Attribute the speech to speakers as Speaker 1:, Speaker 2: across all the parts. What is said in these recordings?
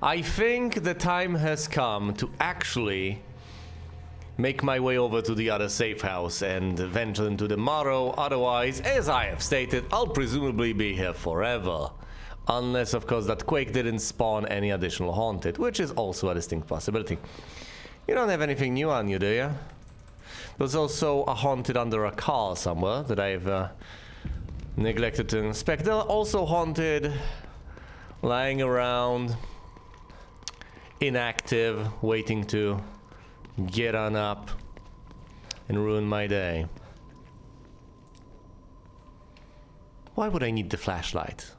Speaker 1: I think the time has come to actually make my way over to the other safe house and venture into the Morrow. Otherwise, as I have stated, I'll presumably be here forever. Unless, of course, that quake didn't spawn any additional haunted, which is also a distinct possibility. You don't have anything new on you, do you? There's also a haunted under a car somewhere that I've neglected to inspect. They're also haunted, lying around, inactive, waiting to get on up and ruin my day. Why would I need the flashlight?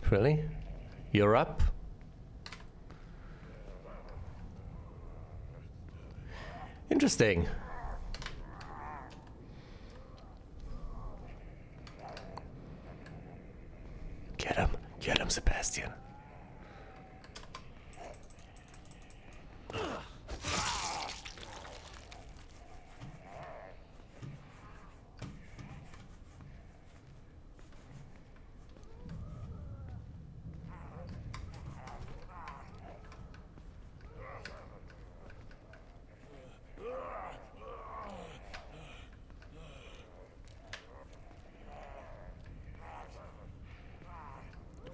Speaker 1: Really? You're up? Interesting. Get him, Sebastian.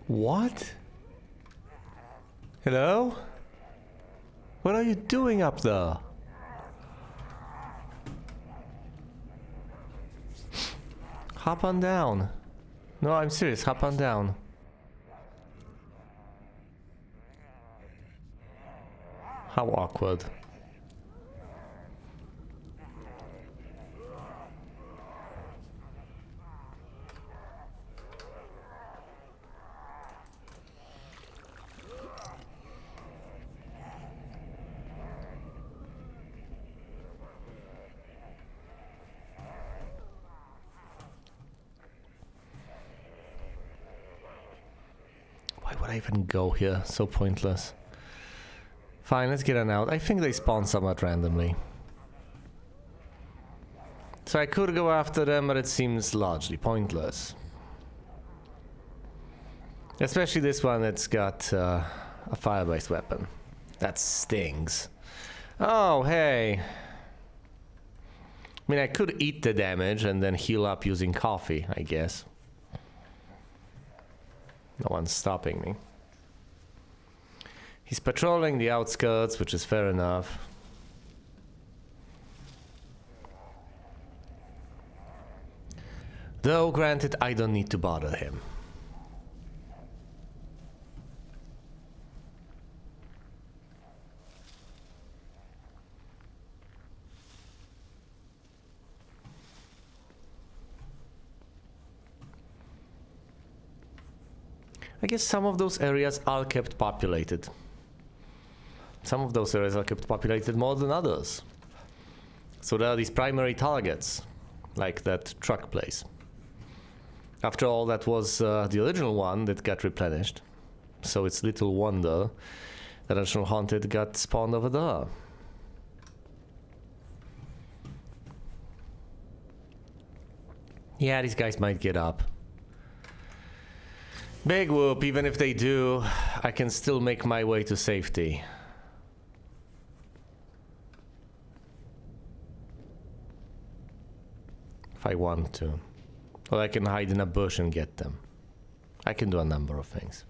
Speaker 1: What? Hello? What are you doing up there? Hop on down. No, I'm serious. Hop on down. How awkward. Why would I even go here? So pointless. Fine, let's get on out. I think they spawn somewhat randomly. So I could go after them, but it seems largely pointless. Especially this one that's got a fire-based weapon. That stings. Oh, hey. I mean, I could eat the damage and then heal up using coffee, I guess. No one's stopping me. He's patrolling the outskirts, which is fair enough. Though, granted, I don't need to bother him. I guess some of those areas are kept populated. Some of those areas are kept populated more than others. So there are these primary targets, like that truck place. After all, that was the original one that got replenished. So it's little wonder that Additional Haunted got spawned over there. Yeah, these guys might get up. Big whoop, even if they do, I can still make my way to safety. If I want to. Or I can hide in a bush and get them. I can do a number of things.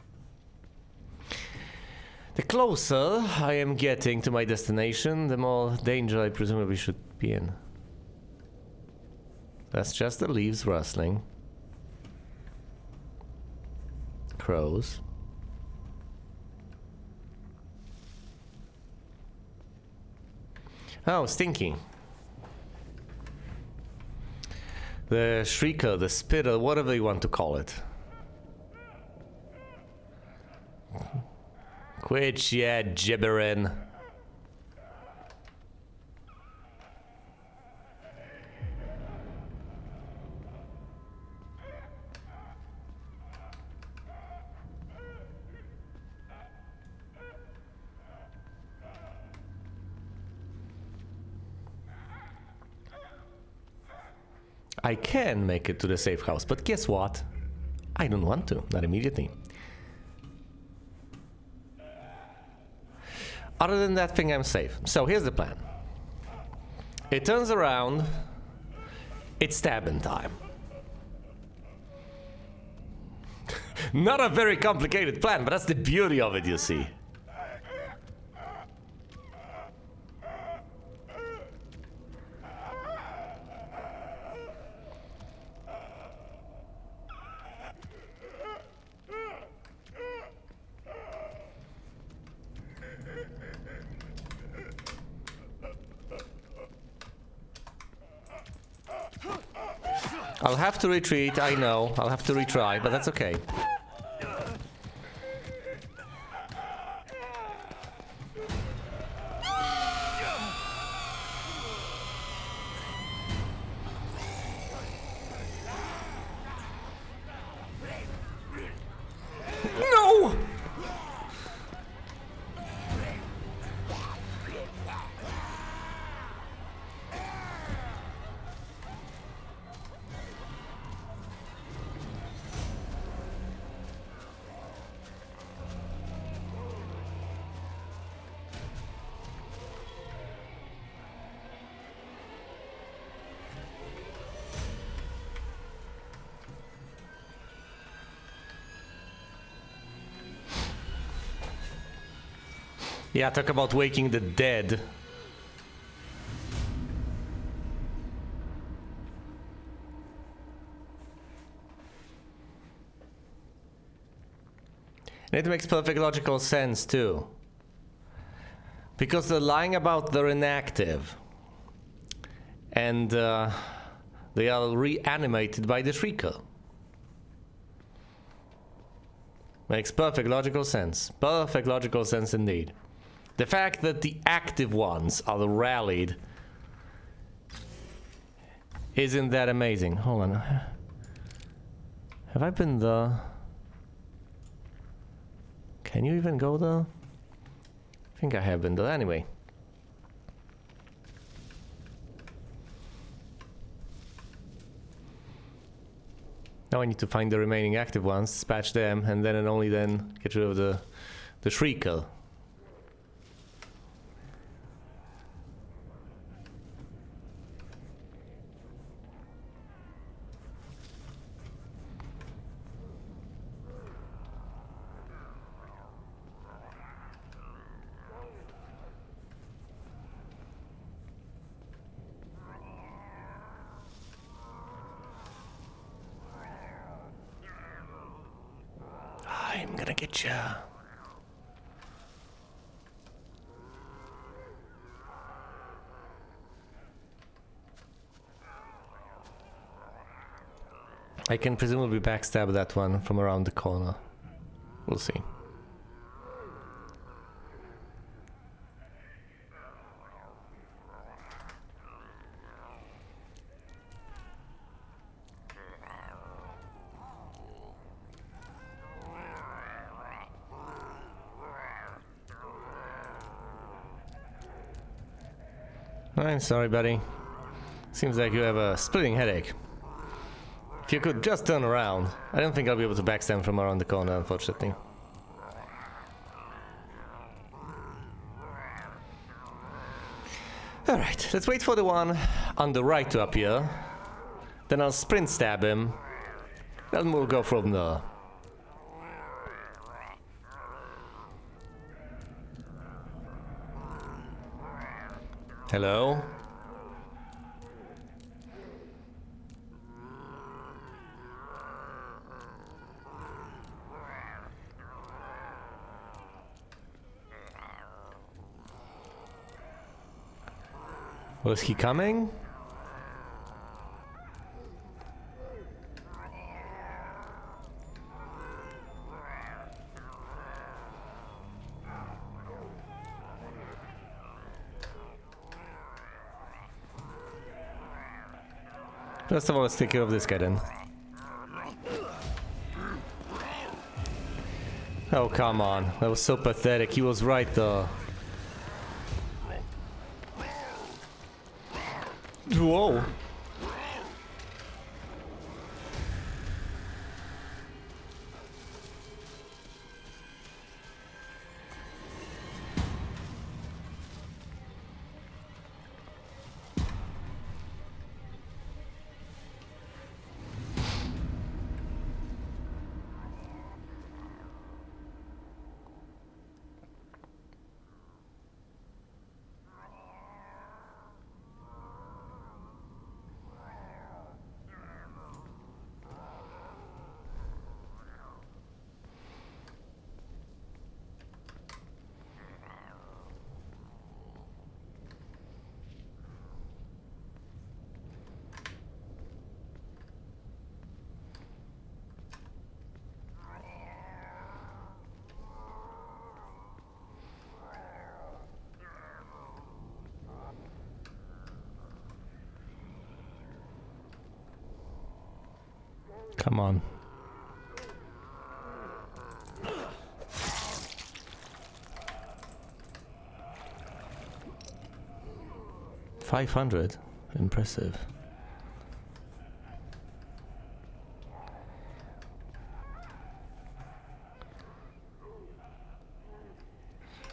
Speaker 1: The closer I am getting to my destination, the more danger I presumably should be in. That's just the leaves rustling. Crows. Oh, Stinky. The Shrieker, the Spitter, whatever you want to call it. Quit, yeah, gibbering. I can make it to the safe house, but guess what? I don't want to, not immediately. Other than that thing, I'm safe. So here's the plan. It turns around, it's stabbing time. Not a very complicated plan, but that's the beauty of it, you see. I'll have to retreat, I know. I'll have to retry, but that's okay. No! Yeah, talk about waking the dead. And it makes perfect logical sense too. Because they're lying about they're inactive. And they are reanimated by the Shrieker. Makes perfect logical sense. Perfect logical sense indeed. The fact that the active ones are rallied isn't that amazing. Hold on. Have I been there? Can you even go there? I think I have been there anyway. Now I need to find the remaining active ones, dispatch them, and then and only then get rid of the Shrieker. I'm gonna get ya. I can presumably backstab that one from around the corner. We'll see. I'm sorry, buddy. Seems like you have a splitting headache. If you could just turn around. I don't think I'll be able to backstab from around the corner, unfortunately. Alright, let's wait for the one on the right to appear. Then I'll sprint stab him. Then we'll go from there. Hello? Was he coming? First of all, let's take care of this guy then. Oh, come on. That was so pathetic. He was right there. Whoa. Come on. 500. Impressive.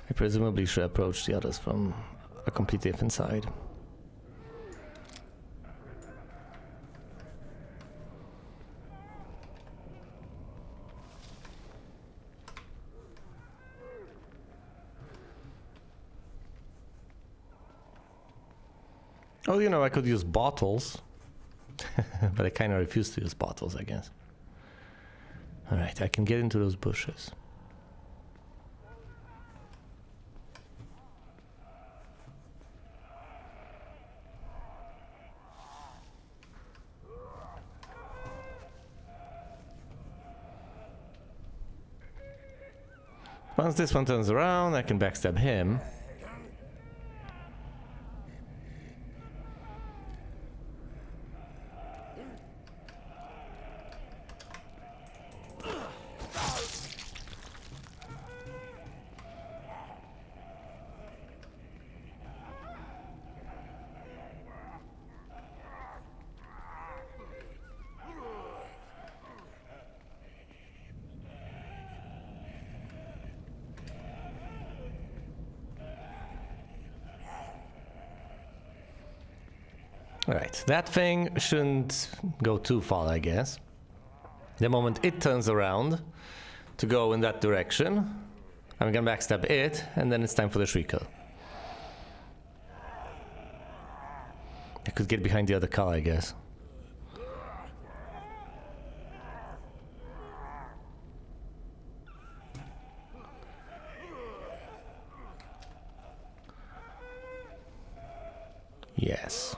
Speaker 1: I presumably should approach the others from a completely different side. Oh, you know, I could use bottles. But I kind of refuse to use bottles, I guess. Alright, I can get into those bushes. Once this one turns around, I can backstab him. Alright, that thing shouldn't go too far, I guess. The moment it turns around to go in that direction, I'm gonna backstab it, and then it's time for the Shrieker. I could get behind the other car, I guess. Yes.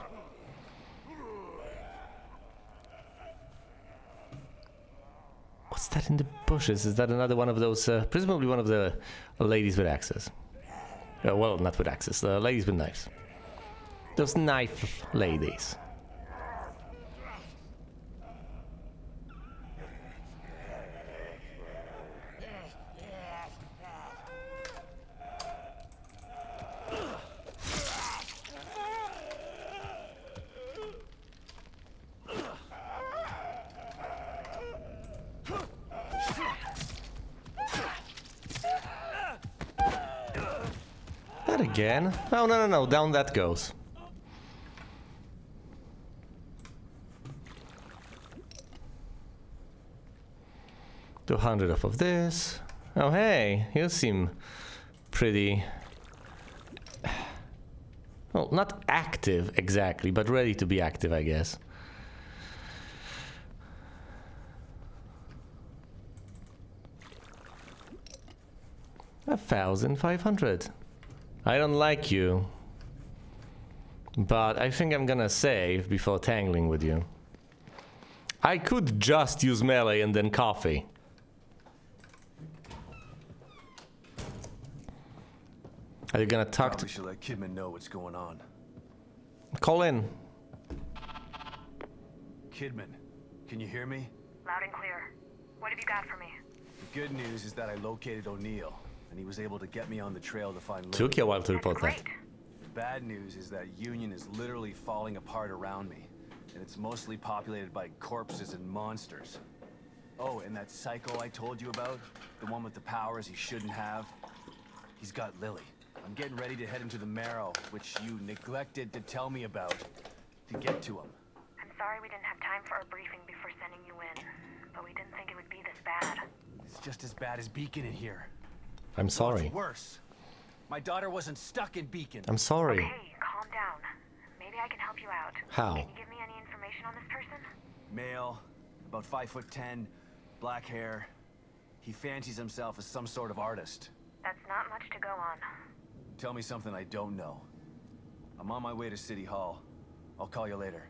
Speaker 1: What's that in the bushes? Is that another one of those, presumably one of the ladies with axes? Well, not with axes, ladies with knives. Those knife ladies. Again? Oh, no, down that goes. Do 100 off of this. Oh, hey, you seem pretty... Well, not active exactly, but ready to be active, I guess. $1,500. I don't like you, but I think I'm gonna save before tangling with you. I could just use melee and then coffee. Are you gonna talk to...
Speaker 2: We should let Kidman know what's going on.
Speaker 1: Call in.
Speaker 2: Kidman, can you hear me?
Speaker 3: Loud and clear. What have you got for me?
Speaker 2: The good news is that I located O'Neill, and he was able to get me on the trail to find Lily.
Speaker 1: Took you a while to report that.
Speaker 2: The bad news is that Union is literally falling apart around me, and it's mostly populated by corpses and monsters. Oh, and that psycho I told you about, the one with the powers he shouldn't have, he's got Lily. I'm getting ready to head into the Marrow, which you neglected to tell me about, to get to him.
Speaker 3: I'm sorry we didn't have time for a briefing before sending you in, but we didn't think it would be this bad.
Speaker 2: It's just as bad as Beacon in here.
Speaker 1: I'm sorry.
Speaker 2: It's worse. My daughter wasn't stuck in Beacon.
Speaker 1: I'm sorry.
Speaker 3: Okay, calm down. Maybe I can help you out.
Speaker 1: How?
Speaker 3: Can you give me any information on this person?
Speaker 2: Male, about 5'10", black hair. He fancies himself as some sort of artist.
Speaker 3: That's not much to go on.
Speaker 2: Tell me something I don't know. I'm on my way to City Hall. I'll call you later.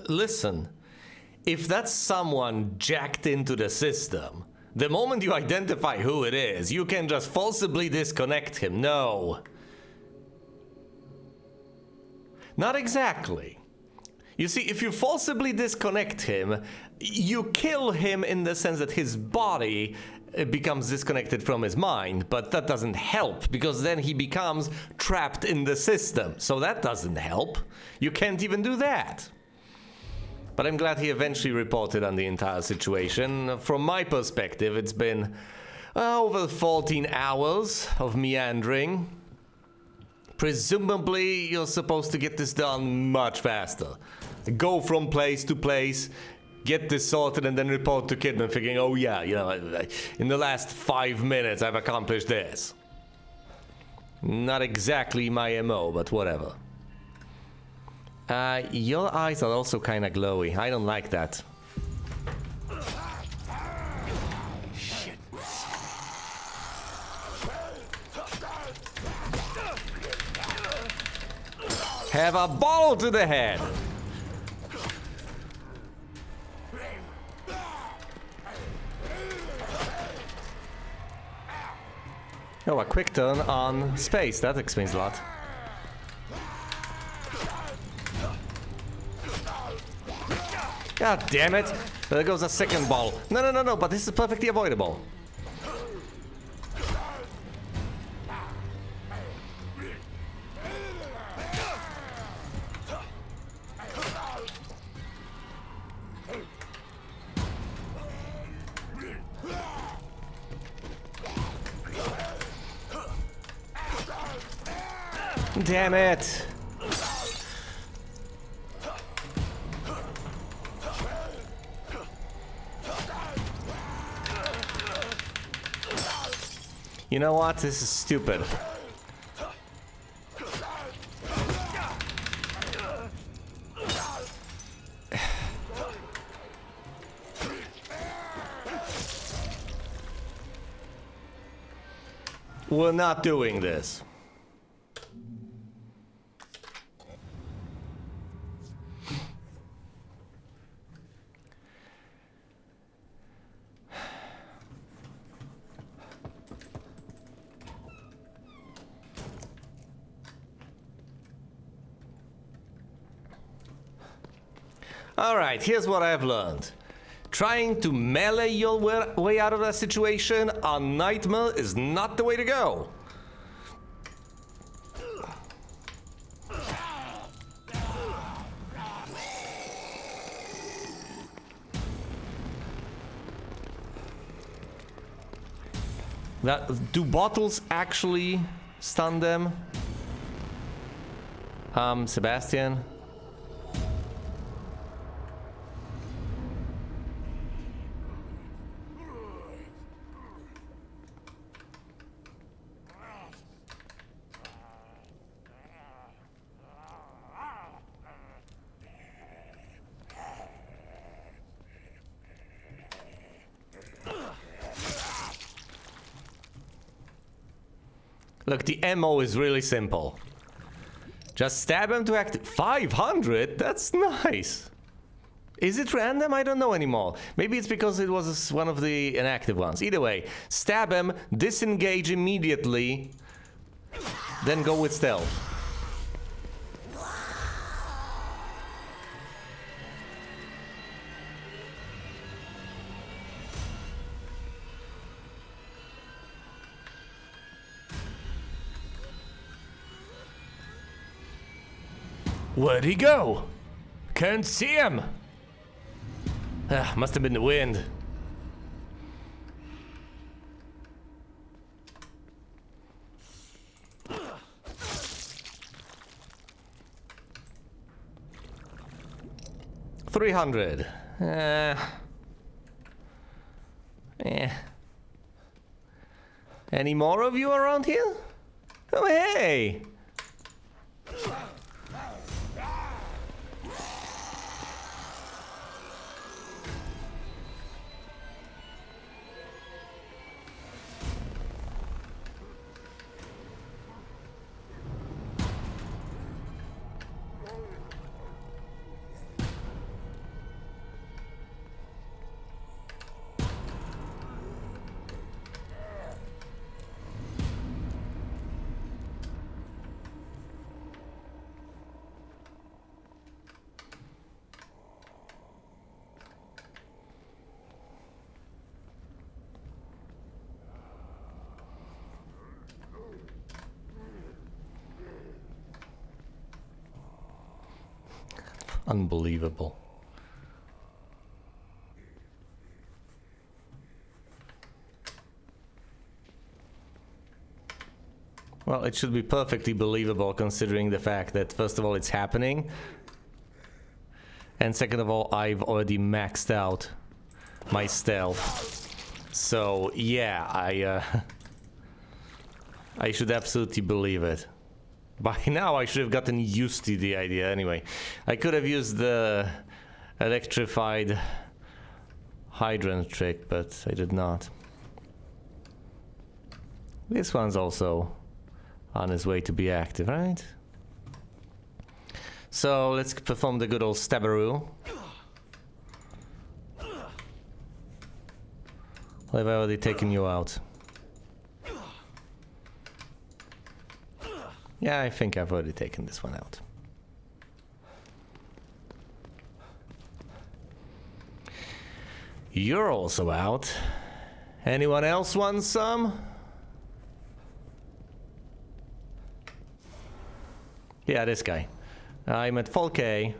Speaker 1: Listen, if that's someone jacked into the system, the moment you identify who it is, you can just forcibly disconnect him. No. Not exactly. You see, if you forcibly disconnect him, you kill him in the sense that his body becomes disconnected from his mind, but that doesn't help because then he becomes trapped in the system. So that doesn't help. You can't even do that. But I'm glad he eventually reported on the entire situation. From my perspective, it's been over 14 hours of meandering. Presumably, you're supposed to get this done much faster. Go from place to place, get this sorted, and then report to Kidman thinking, oh yeah, you know, in the last 5 minutes I've accomplished this. Not exactly my MO, but whatever. Your eyes are also kinda glowy. I don't like that.
Speaker 2: Shit.
Speaker 1: Have a ball to the head! Oh, a quick turn on space. That explains a lot. God damn it! There goes a second ball. No, but this is perfectly avoidable. Damn it! You know what? This is stupid. We're not doing this. Alright, here's what I've learned. Trying to melee your way out of that situation on Nightmare is not the way to go. Do bottles actually stun them? Sebastian? Look, the MO is really simple. Just stab him to act 500? That's nice. Is it random? I don't know anymore. Maybe it's because it was one of the inactive ones. Either way, stab him, disengage immediately, then go with stealth. Where'd he go? Can't see him. Must have been the wind. $300. Any more of you around here? Oh, hey! Unbelievable. Well, it should be perfectly believable considering the fact that, first of all, it's happening. And second of all, I've already maxed out my stealth. So, yeah, I should absolutely believe it. By now, I should have gotten used to the idea anyway. I could have used the electrified hydrant trick, but I did not. This one's also on his way to be active, right? So let's perform the good old stabberoo. Have I already taken you out? Yeah, I think I've already taken this one out. You're also out. Anyone else want some? Yeah, this guy. I'm at full K.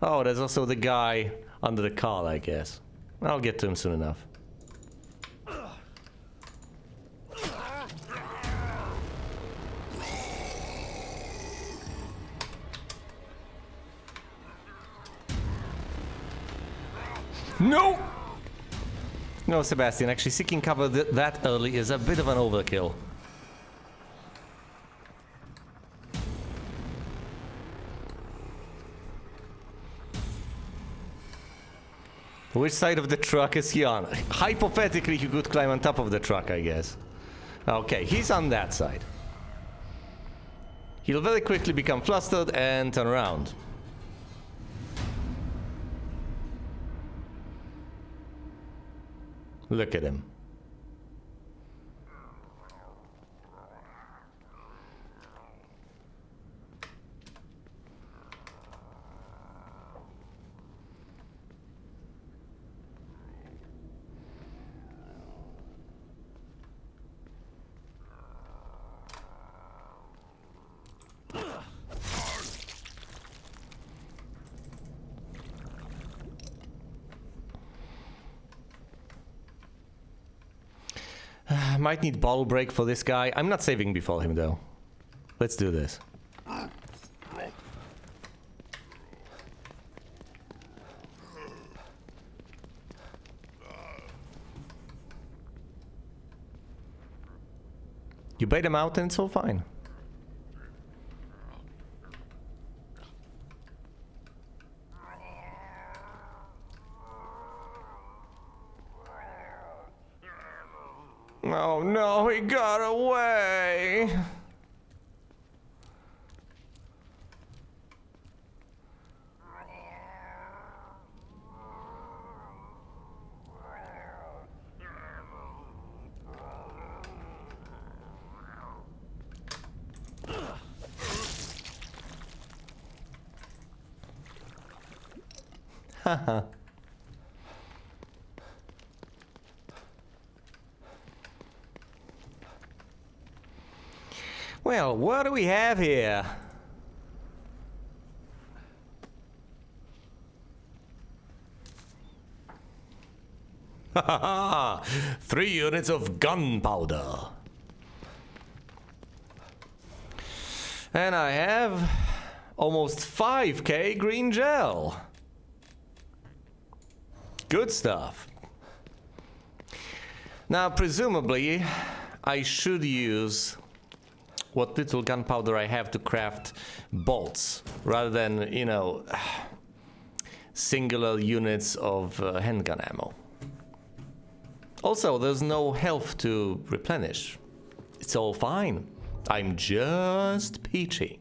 Speaker 1: Oh, there's also the guy under the car, I guess. I'll get to him soon enough. No! No, Sebastian, actually seeking cover that early is a bit of an overkill. Which side of the truck is he on? Hypothetically, he could climb on top of the truck, I guess. Okay, he's on that side. He'll very quickly become flustered and turn around. Look at him. Might need bottle break for this guy. I'm not saving before him though. Let's do this. You bait him out and it's all fine. Oh no, he got away! Haha. Well, what do we have here? Ha ha ha! 3 units of gunpowder. And I have almost 5k green gel. Good stuff. Now, presumably, I should use what little gunpowder I have to craft bolts, rather than, you know, singular units of handgun ammo. Also, there's no health to replenish. It's all fine. I'm just peachy.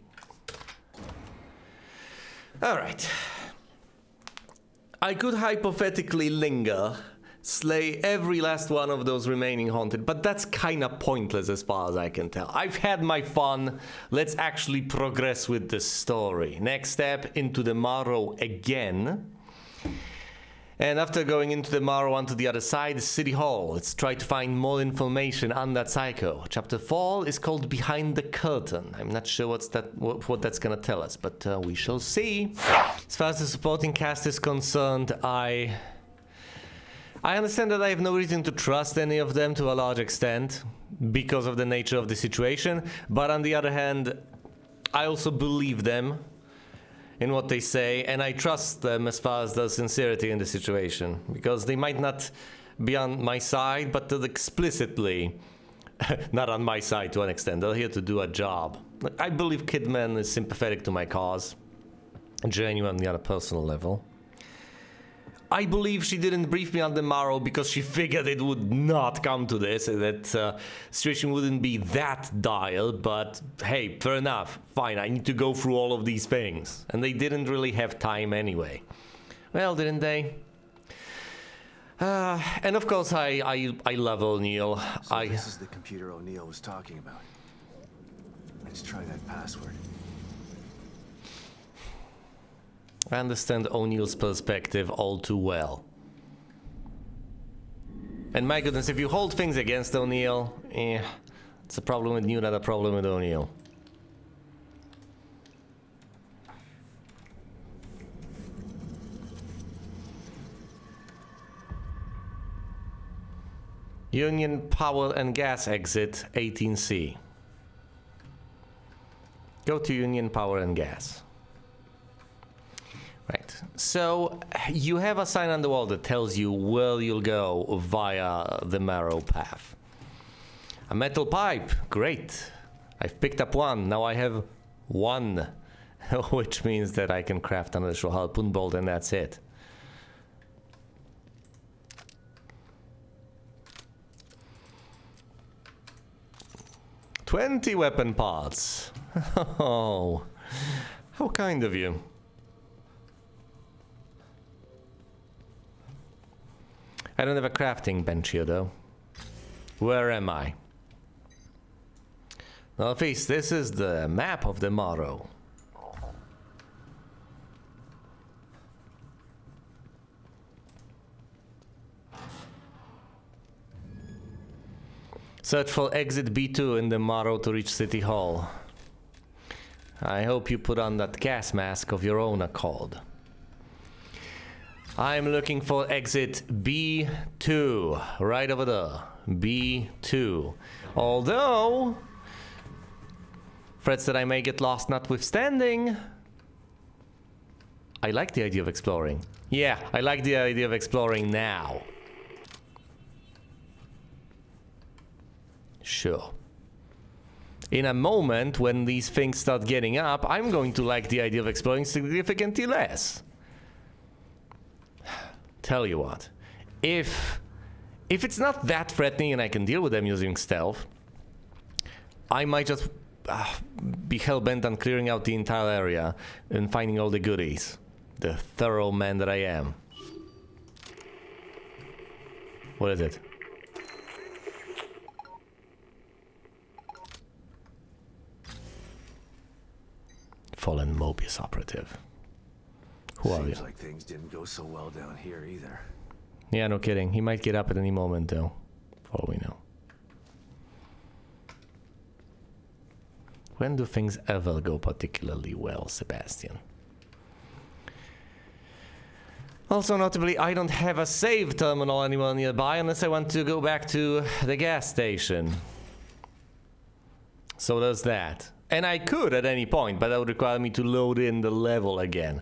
Speaker 1: All right. I could hypothetically linger, slay every last one of those remaining haunted, but that's kinda pointless as far as I can tell. I've had my fun. Let's actually progress with the story. Next step, into the Morrow again. And after going into the Morrow onto the other side, City Hall. Let's try to find more information on that psycho. Chapter 4 is called Behind the Curtain. I'm not sure what that's gonna tell us, but we shall see. As far as the supporting cast is concerned, I understand that I have no reason to trust any of them to a large extent because of the nature of the situation, but on the other hand, I also believe them in what they say, and I trust them as far as the sincerity in the situation, because they might not be on my side, but they're explicitly not on my side to an extent. They're here to do a job. I believe Kidman is sympathetic to my cause, genuinely on a personal level. I believe she didn't brief me on the Morrow because she figured it would not come to this, and that situation wouldn't be that dire, but hey, fair enough, fine, I need to go through all of these things. And they didn't really have time anyway. Well, didn't they? And of course, I love O'Neill.
Speaker 2: So this is the computer O'Neill was talking about. Let's try that password.
Speaker 1: I understand O'Neill's perspective all too well. And my goodness, if you hold things against O'Neill, it's a problem with you, not a problem with O'Neill. Union Power and Gas exit 18C. Go to Union Power and Gas. Right, so you have a sign on the wall that tells you where you'll go via the Morrow path. A metal pipe, great. I've picked up one, now I have one, which means that I can craft an additional harpoon bolt and that's it. "20 weapon parts. Oh, how kind of you. I don't have a crafting bench here, though. Where am I? Northeast, this is the map of the Morrow. Search for exit B2 in the Morrow to reach City Hall. I hope you put on that gas mask of your own accord. I'm looking for exit B2, right over there. B2. Although, threats that I may get lost notwithstanding, I like the idea of exploring. Yeah, I like the idea of exploring now. Sure. In a moment, when these things start getting up, I'm going to like the idea of exploring significantly less. Tell you what, if it's not that threatening and I can deal with them using stealth, I might just be hell-bent on clearing out the entire area and finding all the goodies. The thorough man that I am. What is it? Fallen Mobius operative. Who are you?
Speaker 2: Seems like things didn't go so well down here either.
Speaker 1: Yeah, no kidding. He might get up at any moment, though. For all we know. When do things ever go particularly well, Sebastian? Also, notably, I don't have a save terminal anywhere nearby unless I want to go back to the gas station. So there's that. And I could at any point, but that would require me to load in the level again.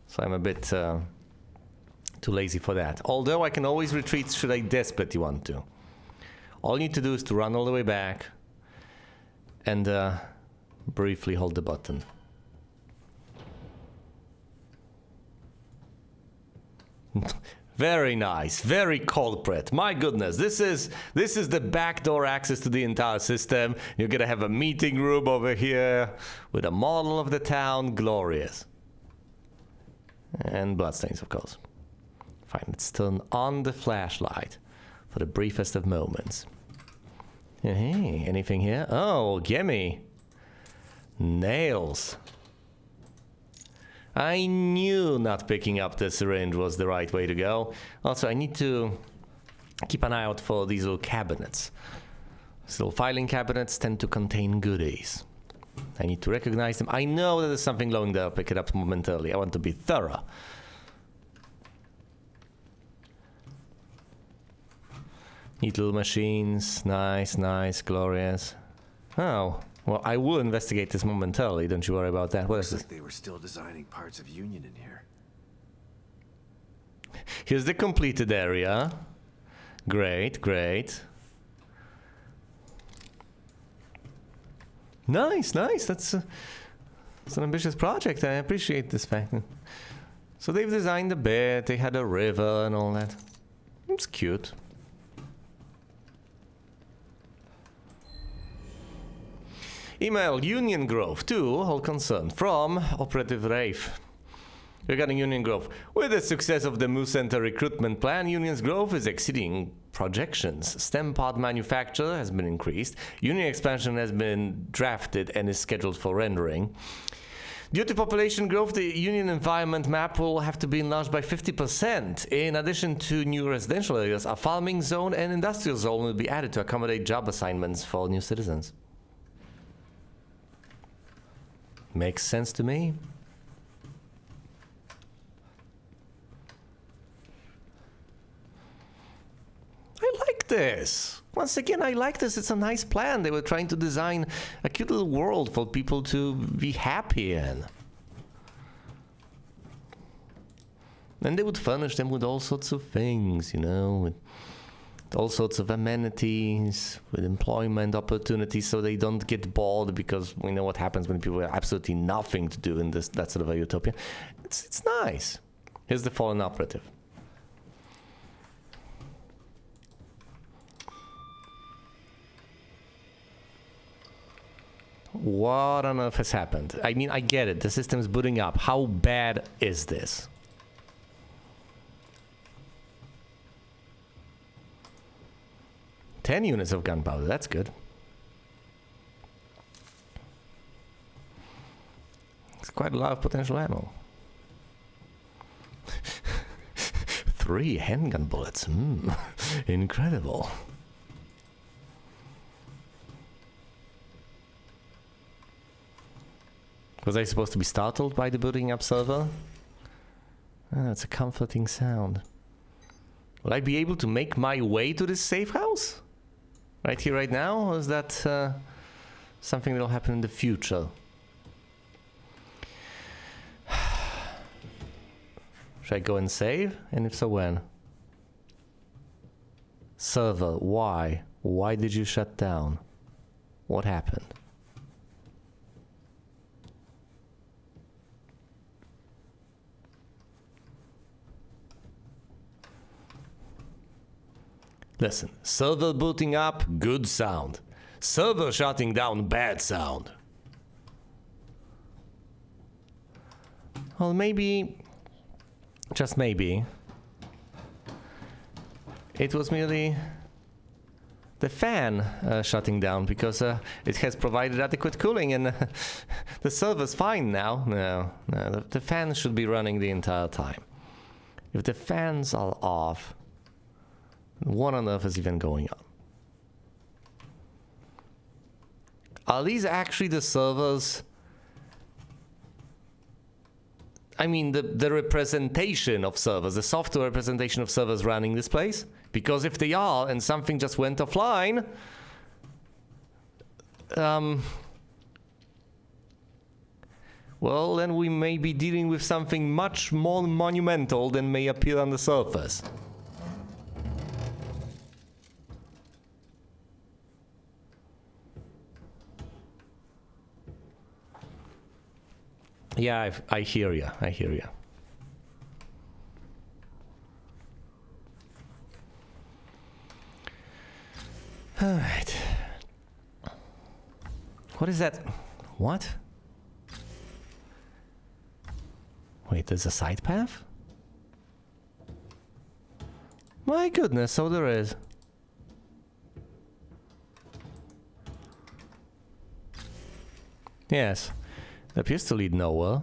Speaker 1: So I'm a bit too lazy for that. Although I can always retreat should I desperately want to. All you need to do is to run all the way back and briefly hold the button. Very nice, very culprit. My goodness, this is the backdoor access to the entire system. You're gonna have a meeting room over here with a model of the town. Glorious. And bloodstains, of course. Fine, let's turn on the flashlight for the briefest of moments. Hey, anything here? Oh, gimme. Nails. I knew not picking up the syringe was the right way to go. Also, I need to keep an eye out for these little cabinets. Still, filing cabinets tend to contain goodies. I need to recognize them. I know that there's something glowing there. I'll pick it up momentarily. I want to be thorough. Neat little machines. Nice, nice, glorious. Oh, well, I will investigate this momentarily. Don't you worry about that. What is this?
Speaker 2: Like they were still designing parts of Union in here.
Speaker 1: Here's the completed area. Great, great. Nice, nice. That's an ambitious project. I appreciate this fact. So they've designed a bit. They had a river and all that. It's cute. Email Union Grove to all concerned from Operative Rafe. Regarding Union Grove, with the success of the Moose Center recruitment plan, Union's growth is exceeding projections. STEM pod manufacture has been increased. Union expansion has been drafted and is scheduled for rendering. Due to population growth, the Union environment map will have to be enlarged by 50%. In addition to new residential areas, a farming zone and industrial zone will be added to accommodate job assignments for new citizens. Makes sense to me. I like this. Once again, I like this. It's a nice plan. They were trying to design a cute little world for people to be happy in. And they would furnish them with all sorts of things, you know, with all sorts of amenities, with employment opportunities, so they don't get bored, because we know what happens when people have absolutely nothing to do in that sort of a utopia. It's nice. Here's the fallen operative. What on earth has happened? I mean, I get it. The system's booting up. How bad is this? Ten units of gunpowder. That's good. It's quite a lot of potential ammo. 3 handgun bullets. Incredible. Was I supposed to be startled by the booting up server? Ah, it's a comforting sound. Will I be able to make my way to this safe house? Right here, right now? Or is that something that will happen in the future? Should I go and save? And if so, when? Server, why? Why did you shut down? What happened? Listen, server booting up, good sound. Server shutting down, bad sound. Well, maybe, just maybe, it was merely the fan shutting down, because it has provided adequate cooling, and the server's fine now. No, the fan should be running the entire time. If the fans are off, what on earth is even going on? Are these actually the servers? I mean, the representation of servers, the software representation of servers running this place? Because if they are, and something just went offline, well, then we may be dealing with something much more monumental than may appear on the surface. Yeah, I hear you. I hear you. All right. What is that? What? Wait, there's a side path? My goodness, so there is. Yes. It appears to lead nowhere.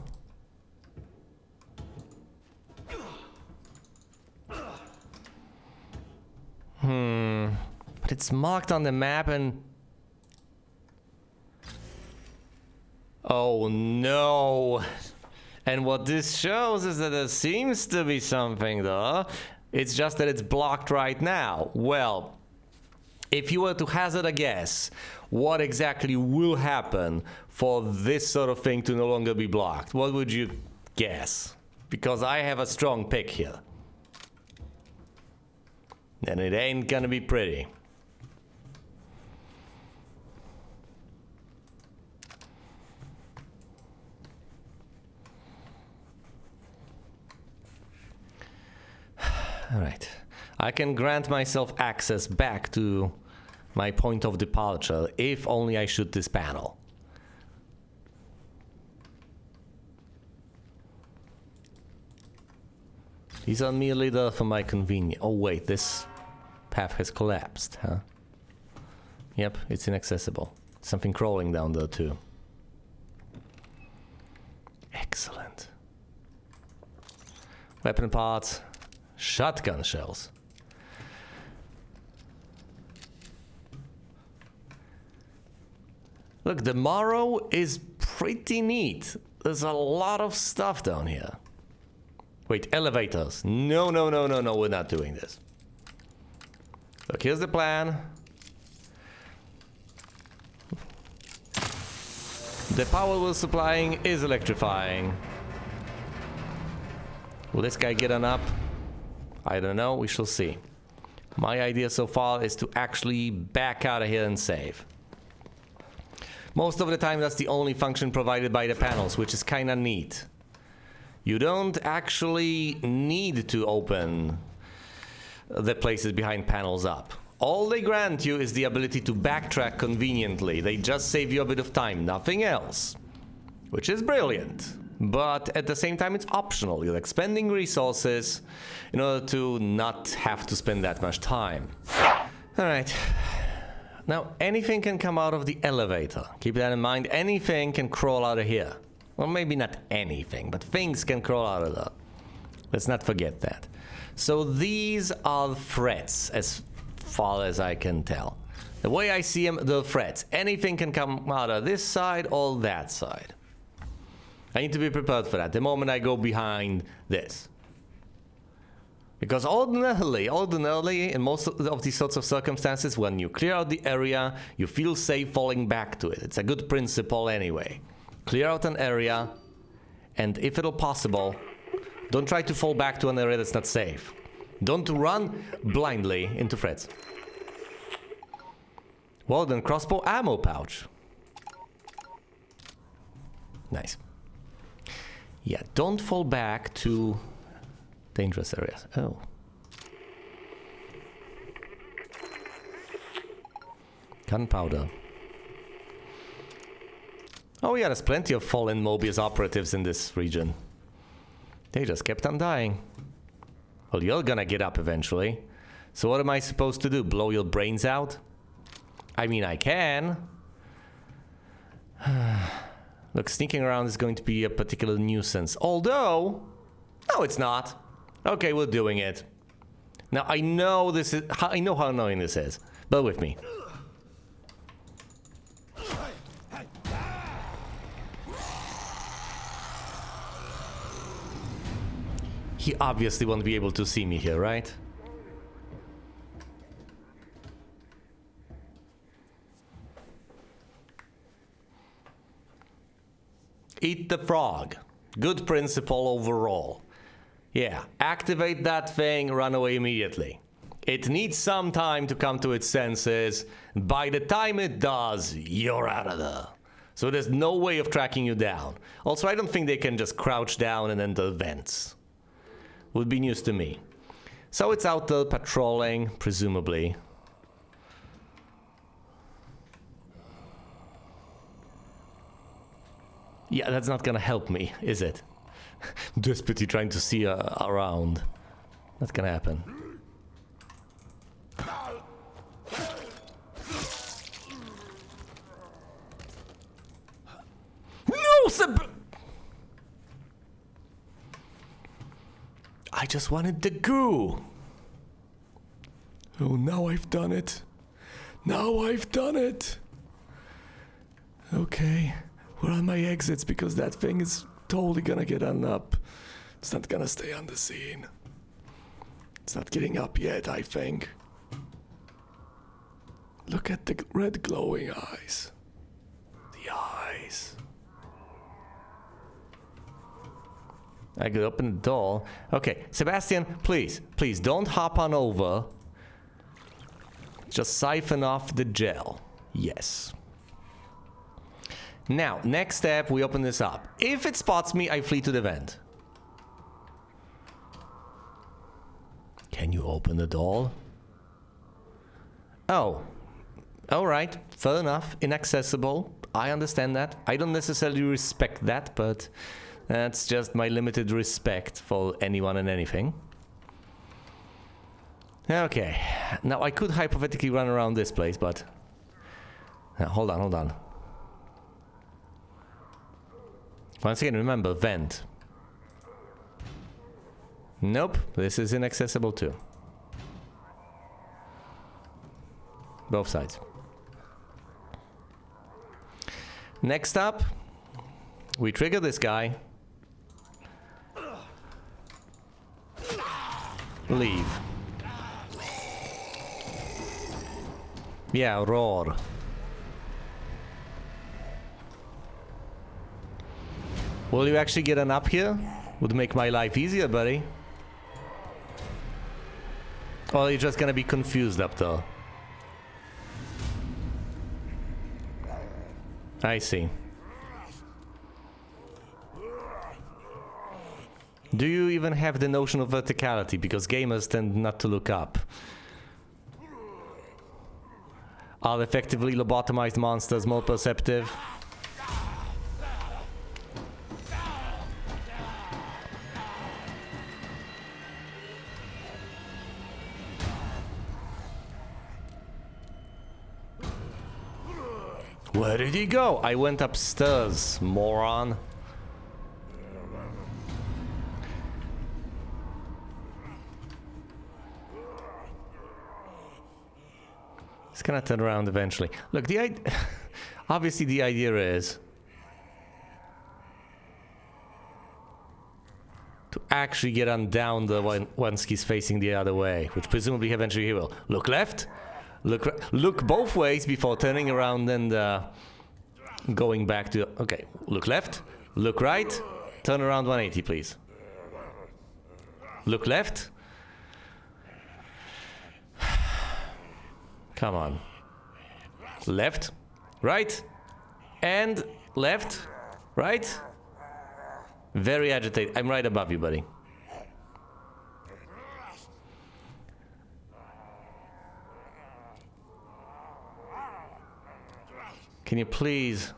Speaker 1: it's marked on the map and... Oh no! And what this shows is that there seems to be something though. It's just that it's blocked right now. Well, if you were to hazard a guess, what exactly will happen for this sort of thing to no longer be blocked? What would you guess? Because I have a strong pick here. And it ain't gonna be pretty. Alright. I can grant myself access back to my point of departure if only I shoot this panel. These are merely there for my convenience. Oh wait, this path has collapsed, huh? Yep, it's inaccessible. Something crawling down there too. Excellent. Weapon parts. Shotgun shells. Look, the Morrow is pretty neat. There's a lot of stuff down here. Wait, elevators. No, no, no, no, no, we're not doing this. Look, here's the plan. The power we're supplying is electrifying. Will this guy get on up? I don't know, we shall see. My idea so far is to actually back out of here and save. Most of the time that's the only function provided by the panels, which is kinda neat. You don't actually need to open the places behind panels up. All they grant you is the ability to backtrack conveniently. They just save you a bit of time, nothing else. Which is brilliant. But at the same time it's optional. You're expending resources in order to not have to spend that much time. Alright. Now anything can come out of the elevator. Keep that in mind, anything can crawl out of here. Well, maybe not anything, but things can crawl out of there. Let's not forget that. So these are threats, as far as I can tell. The way I see them, they're threats. Anything can come out of this side or that side. I need to be prepared for that the moment I go behind this. Because ordinarily, in most of these sorts of circumstances, when you clear out the area, you feel safe falling back to it. It's a good principle anyway. Clear out an area, and if at all possible, don't try to fall back to an area that's not safe. Don't run blindly into threats. Well then, crossbow ammo pouch. Nice. Yeah, don't fall back to dangerous areas. Oh. Gunpowder. Oh yeah, there's plenty of fallen Mobius operatives in this region. They just kept on dying. Well, you're gonna get up eventually. So what am I supposed to do? Blow your brains out? I mean, I can. Look, sneaking around is going to be a particular nuisance. Although... No, it's not. Okay, we're doing it. Now, I know how annoying this is. Bear with me. He obviously won't be able to see me here, right? Eat the frog. Good principle overall. Yeah, activate that thing, run away immediately. It needs some time to come to its senses. By the time it does, you're out of there. So there's no way of tracking you down. Also, I don't think they can just crouch down and enter vents. Would be news to me. So it's out there patrolling, presumably. Yeah, that's not gonna help me, is it? Desperately trying to see around. Not gonna happen. No, I just wanted the goo. Oh, now I've done it. Now I've done it. Okay, where are my exits? Because that thing is totally gonna get up. It's not gonna stay on the scene. It's not getting up yet, I think. Look at the red glowing eyes. The eyes. I could open the door. Okay, Sebastian, please don't hop on over. Just siphon off the gel. Yes. Now, next step, we open this up. If it spots me, I flee to the vent. Can you open the door? Oh. Alright, fair enough. Inaccessible. I understand that. I don't necessarily respect that, but that's just my limited respect for anyone and anything. Okay. Now, I could hypothetically run around this place, but... hold on. Once again, remember, vent. Nope, this is inaccessible too. Both sides. Next up, we trigger this guy. Leave. Yeah, roar. Will you actually get an up here? Would make my life easier, buddy. Or you're just gonna be confused up there. I see. Do you even have the notion of verticality? Because gamers tend not to look up. Are effectively lobotomized monsters more perceptive? Where did he go? I went upstairs, moron. He's gonna turn around eventually. Look, obviously the idea is to actually get on down the once he's facing the other way, which presumably eventually he will. Look left, look both ways before turning around and going back to... Okay, look left, look right, turn around 180, please. Look left. Come on. Left, right, and left, right. Very agitated. I'm right above you, buddy. Can you please?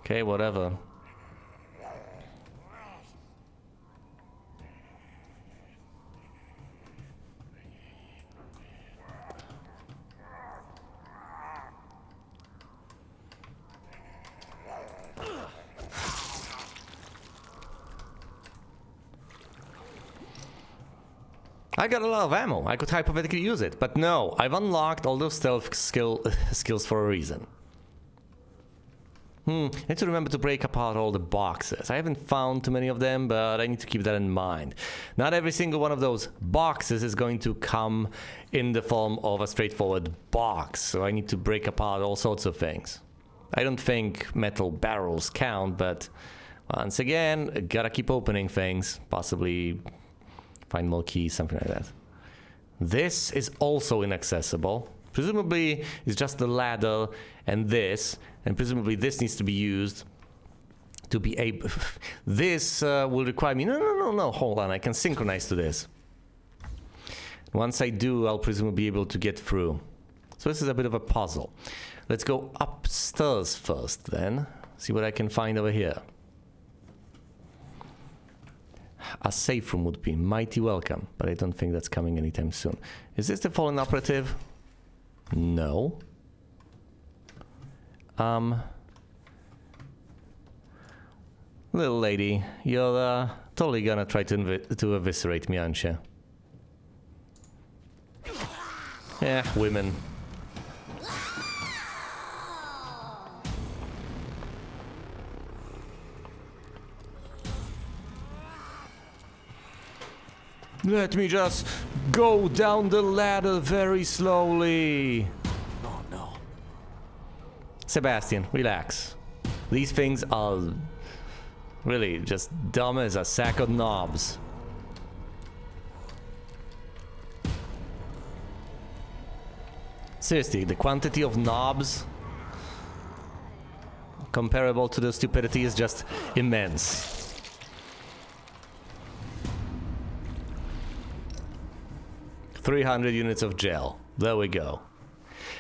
Speaker 1: Okay, whatever. I got a lot of ammo. I could hypothetically use it, but no, I've unlocked all those stealth skills for a reason. I need to remember to break apart all the boxes. I haven't found too many of them, but I need to keep that in mind. Not every single one of those boxes is going to come in the form of a straightforward box, so I need to break apart all sorts of things. I don't think metal barrels count, but once again, gotta keep opening things, possibly find more keys, something like that. This is also inaccessible. Presumably, it's just the ladder and presumably this needs to be used to be able... This will require me... No, hold on, I can synchronize to this. Once I do, I'll presumably be able to get through. So this is a bit of a puzzle. Let's go upstairs first, then. See what I can find over here. A safe room would be mighty welcome, but I don't think that's coming anytime soon. Is this the fallen operative? No. Little lady, you're totally gonna try to eviscerate me, aren't you? Women. Let me just go down the ladder very slowly.
Speaker 2: Oh no.
Speaker 1: Sebastian, relax. These things are really just dumb as a sack of knobs. Seriously, the quantity of knobs comparable to the stupidity is just immense. $300 units of gel. There we go.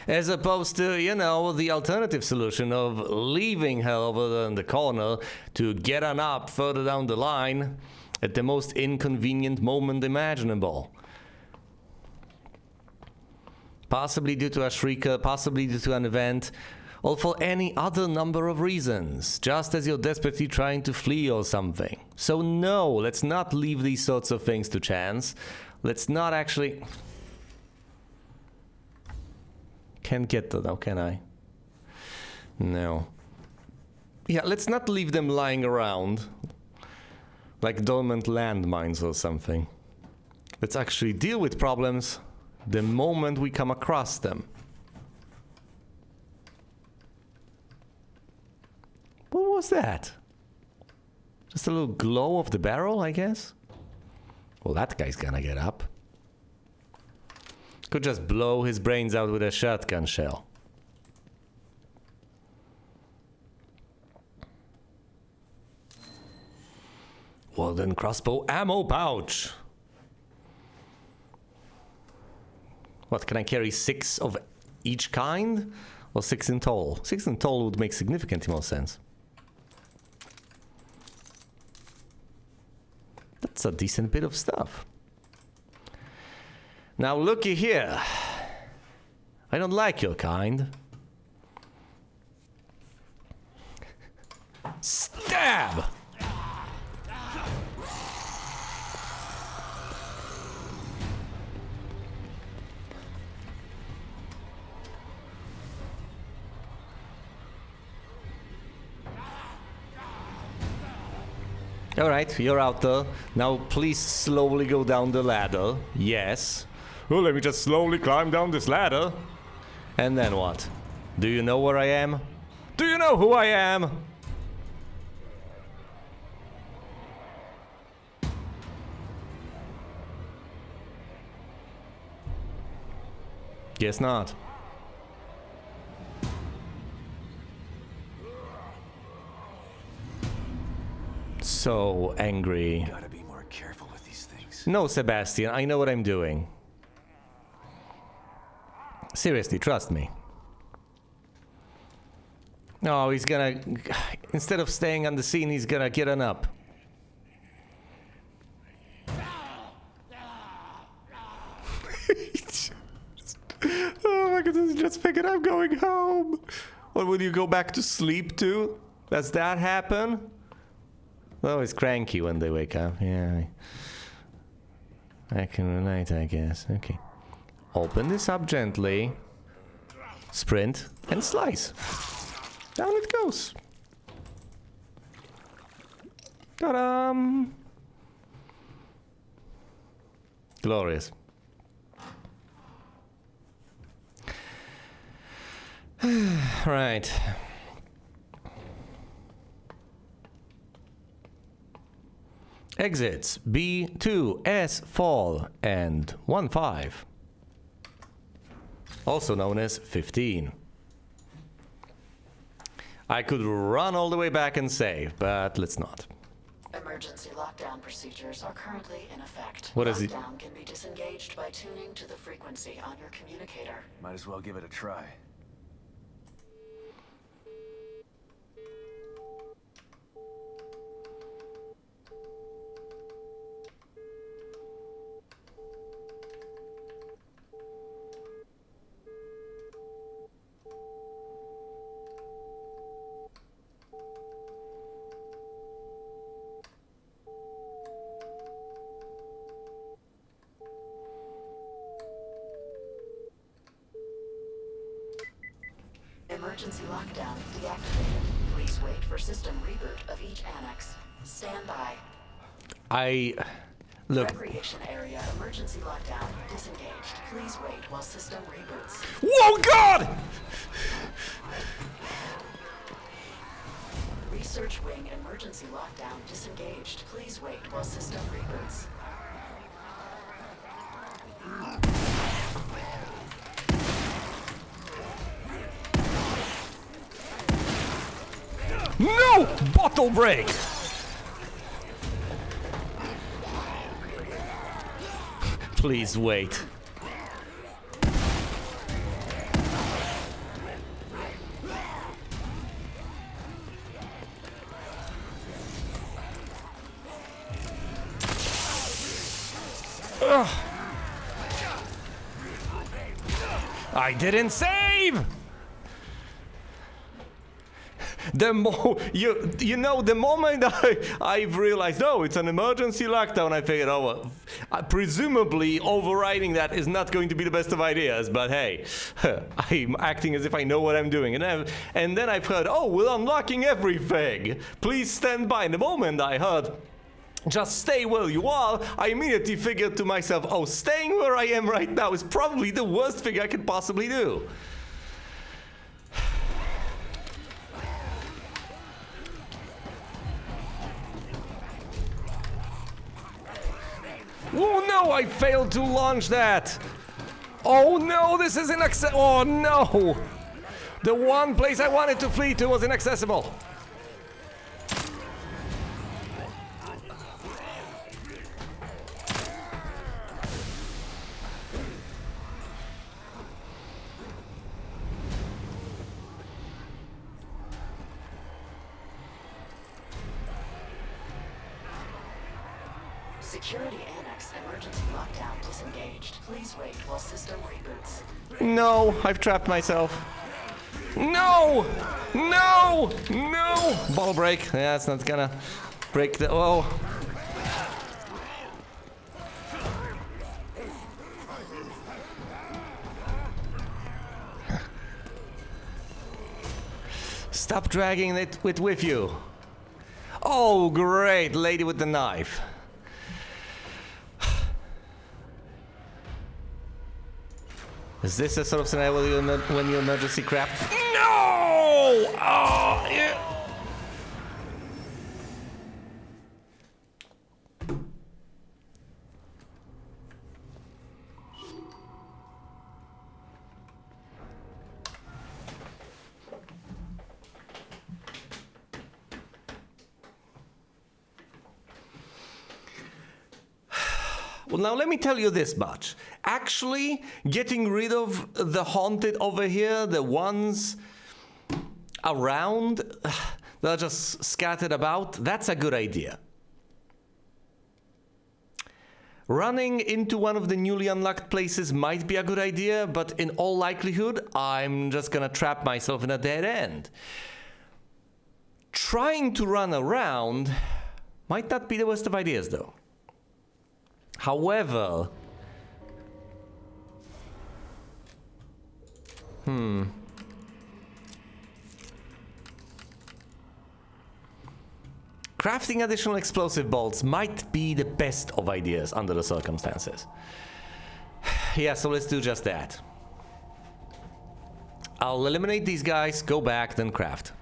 Speaker 1: As opposed to, you know, the alternative solution of leaving her over in the corner to get on up further down the line at the most inconvenient moment imaginable. Possibly due to a shrieker, possibly due to an event, or for any other number of reasons, just as you're desperately trying to flee or something. So no, let's not leave these sorts of things to chance. Let's not actually... Can't get to them, can I? No. Yeah, let's not leave them lying around like dormant landmines or something. Let's actually deal with problems the moment we come across them. What was that? Just a little glow of the barrel, I guess? Well, that guy's gonna get up. Could just blow his brains out with a shotgun shell. Walden crossbow ammo pouch. What, can I carry 6 of each kind? Or 6 in total? 6 in total would make significantly more sense. That's a decent bit of stuff. Now looky here. I don't like your kind. Stab! Alright, you're out there. Now please slowly go down the ladder. Yes. Oh, let me just slowly climb down this ladder. And then what? Do you know where I am? Do you know who I am? Guess not. So angry.
Speaker 2: Gotta be more careful with these things.
Speaker 1: No, Sebastian, I know what I'm doing. Seriously, trust me. No, he's gonna... Instead of staying on the scene, he's gonna get on up. Oh my goodness, just figured I'm going home. What, will you go back to sleep too? Does that happen? Oh, it's cranky when they wake up. Yeah. I can relate, I guess. Okay. Open this up gently. Sprint and slice. Down it goes. Ta-da! Glorious. Right. Exits B2, S, fall, and 1-5. Also known as 15. I could run all the way back and save, but let's not.
Speaker 4: Emergency lockdown procedures are currently in effect.
Speaker 1: What is it?
Speaker 4: Lockdown can be disengaged by tuning to the frequency on your communicator.
Speaker 2: Might as well give it a try.
Speaker 4: emergency lockdown deactivated. Please wait for system reboot of each annex. Stand by.
Speaker 1: Look.
Speaker 4: Recreation area emergency lockdown disengaged. Please wait while system reboots.
Speaker 1: Whoa, God!
Speaker 4: Research wing emergency lockdown disengaged. Please wait while system reboots.
Speaker 1: No! Bottle break! Please wait. Ugh. I didn't save! The the moment I've realized, oh, it's an emergency lockdown, I figured, oh, well, presumably overriding that is not going to be the best of ideas, but hey, I'm acting as if I know what I'm doing. And then I've heard, oh, we're unlocking everything. Please stand by. And the moment I heard, just stay where you are, I immediately figured to myself, oh, staying where I am right now is probably the worst thing I could possibly do. Oh no, I failed to launch that! Oh no, this is inaccessible! Oh no! The one place I wanted to flee to was inaccessible!
Speaker 4: Security annex emergency lockdown disengaged. Please wait while system reboots.
Speaker 1: No, I've trapped myself. No! No! No! Bottle break. Yeah, it's not gonna break the... Oh. Stop dragging it with you. Oh, great. Lady with the knife. Is this a sort of scenario when you emergency craft? No! Oh, yeah. Well, now let me tell you this much. Actually, getting rid of the haunted over here, the ones around that are just scattered about, that's a good idea. Running into one of the newly unlocked places might be a good idea, but in all likelihood, I'm just gonna trap myself in a dead end. Trying to run around might not be the worst of ideas, though. However, crafting additional explosive bolts might be the best of ideas under the circumstances. Yeah, so let's do just that. I'll eliminate these guys, go back, then craft.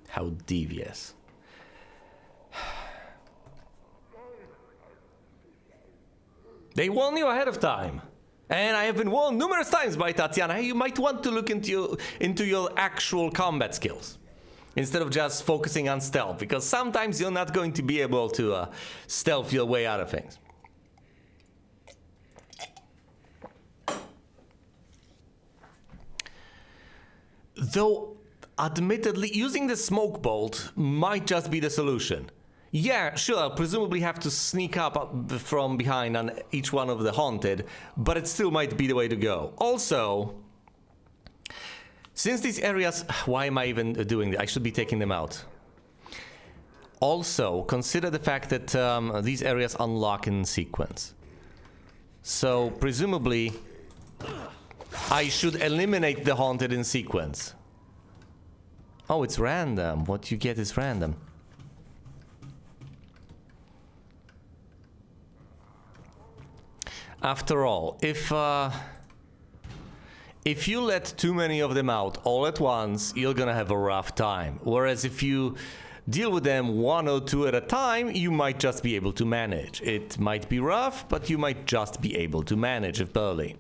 Speaker 1: How devious. They warn you ahead of time. And I have been warned numerous times by Tatiana, hey, you might want to look into your actual combat skills instead of just focusing on stealth, because sometimes you're not going to be able to stealth your way out of things. Though, admittedly, using the smoke bolt might just be the solution. Yeah, sure, I'll presumably have to sneak up from behind on each one of the haunted, but it still might be the way to go. Also, Since these areas... Why am I even doing that? I should be taking them out. Also, consider the fact that these areas unlock in sequence. So, presumably, I should eliminate the haunted in sequence. Oh, it's random. What you get is random. After all, if you let too many of them out all at once, you're gonna have a rough time. Whereas if you deal with them one or two at a time, you might just be able to manage. It might be rough, but you might just be able to manage if early.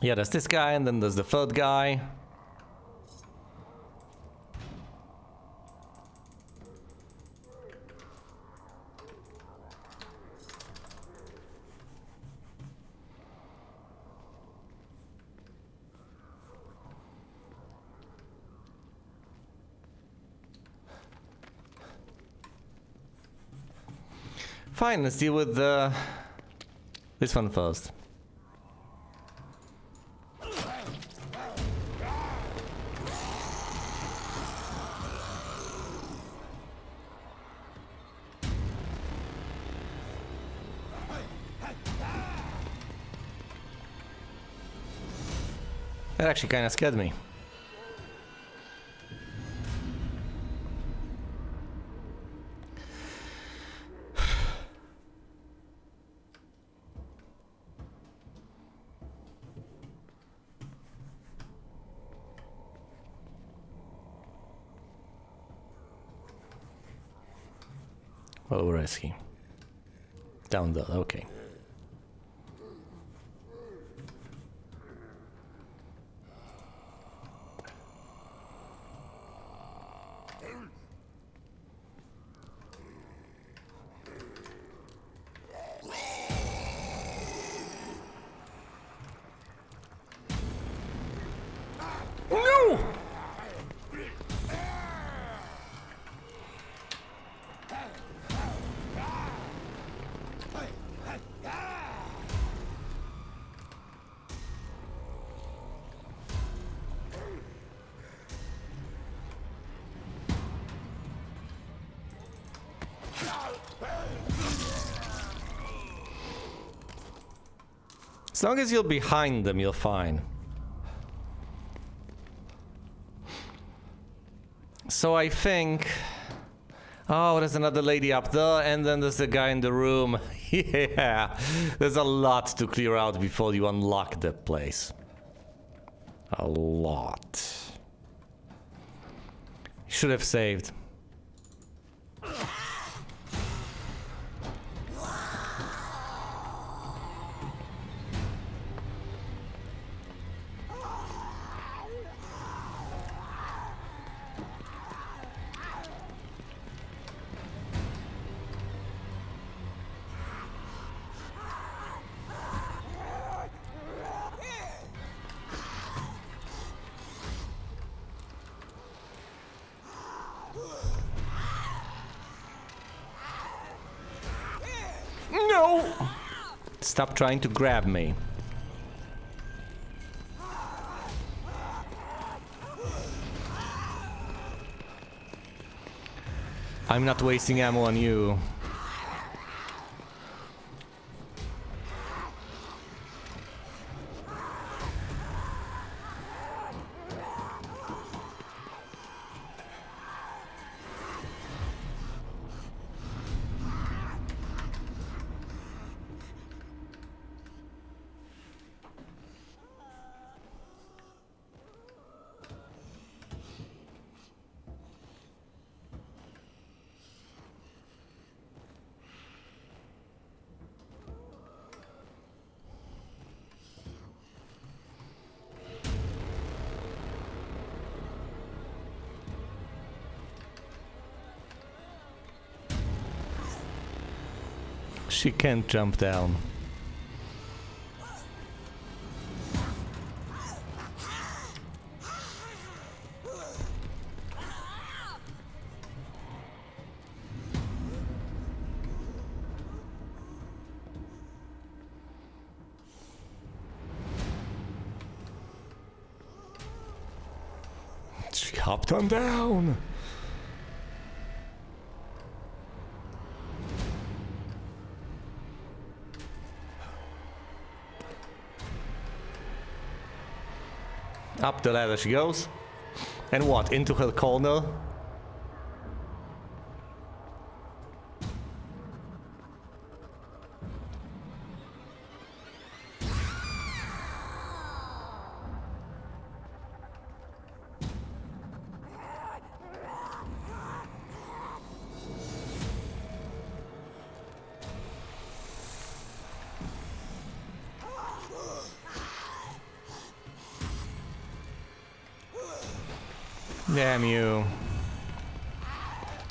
Speaker 1: Yeah, there's this guy, and then there's the third guy. Fine, let's deal with this one first. That actually kind of scared me. Well, where is he? Down there, okay. No! As long as you're behind them, you're fine. So I think... Oh, there's another lady up there, and then there's the guy in the room. Yeah, there's a lot to clear out before you unlock that place. A lot. Should have saved. No! Stop trying to grab me. I'm not wasting ammo on you. She can't jump down. Captain down! Up the ladder she goes. And what, into her corner? Damn you.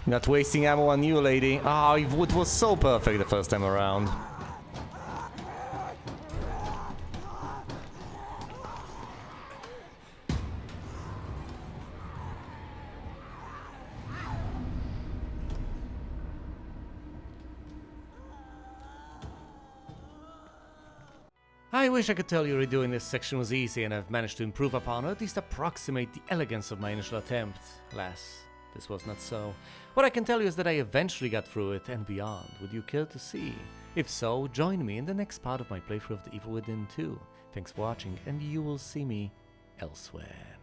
Speaker 1: Not wasting ammo on you, lady. Ah, it was so perfect the first time around. I wish I could tell you redoing this section was easy and I've managed to improve upon or at least approximate the elegance of my initial attempt. Alas, this was not so. What I can tell you is that I eventually got through it and beyond. Would you care to see? If so, join me in the next part of my playthrough of The Evil Within 2. Thanks for watching and you will see me elsewhere.